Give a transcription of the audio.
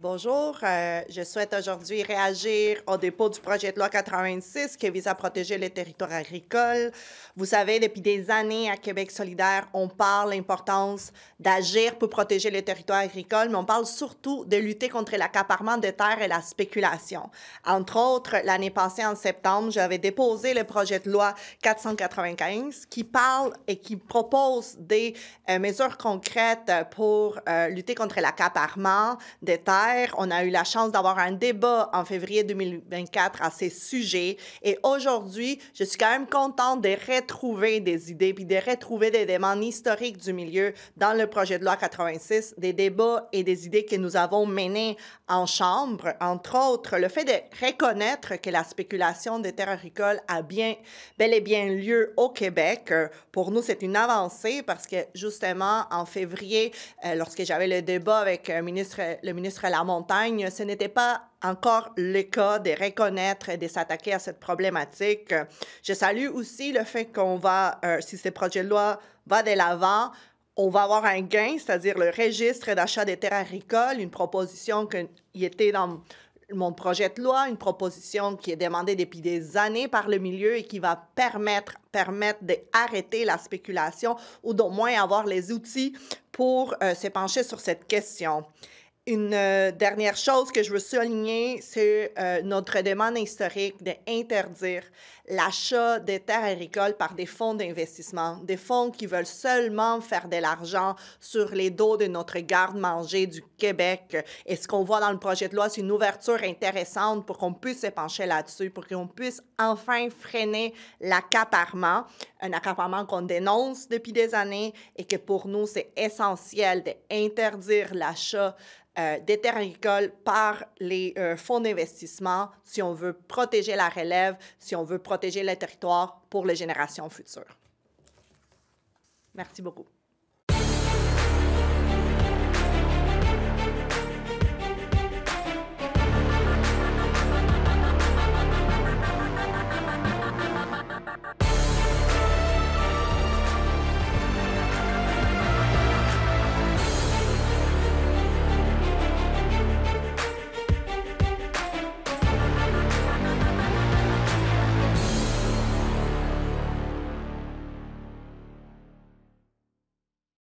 Bonjour, je souhaite aujourd'hui réagir au dépôt du projet de loi 86 qui vise à protéger les territoires agricoles. Vous savez, depuis des années à Québec solidaire, on parle de l'importance d'agir pour protéger les territoires agricoles, mais on parle surtout de lutter contre l'accaparement de terres et la spéculation. Entre autres, l'année passée, en septembre, j'avais déposé le projet de loi 495 qui parle et qui propose des mesures concrètes pour lutter contre l'accaparement des terres. On a eu la chance d'avoir un débat en février 2024 à ces sujets. Et aujourd'hui, je suis quand même contente de retrouver des idées puis de retrouver des demandes historiques du milieu dans le projet de loi 86, des débats et des idées que nous avons menées en Chambre. Entre autres, le fait de reconnaître que la spéculation des terres agricoles a bel et bien lieu au Québec. Pour nous, c'est une avancée parce que, justement, en février, lorsque j'avais le débat avec le ministre Lamontagne, ce n'était pas encore le cas de reconnaître et de s'attaquer à cette problématique. Je salue aussi le fait qu'on va, si ce projet de loi va de l'avant, on va avoir un gain, c'est-à-dire le registre d'achat des terres agricoles, une proposition qui était dans mon projet de loi, une proposition qui est demandée depuis des années par le milieu et qui va permettre d'arrêter la spéculation ou d'au moins avoir les outils pour se pencher sur cette question. Une dernière chose que je veux souligner, c'est notre demande historique d'interdire l'achat des terres agricoles par des fonds d'investissement, des fonds qui veulent seulement faire de l'argent sur les dos de notre garde-manger du Québec. Et ce qu'on voit dans le projet de loi, c'est une ouverture intéressante pour qu'on puisse se pencher là-dessus, pour qu'on puisse enfin freiner l'accaparement, un accaparement qu'on dénonce depuis des années et que pour nous, c'est essentiel d'interdire l'achat des terres agricoles par les fonds d'investissement si on veut protéger la relève, si on veut protéger le territoire pour les générations futures. Merci beaucoup.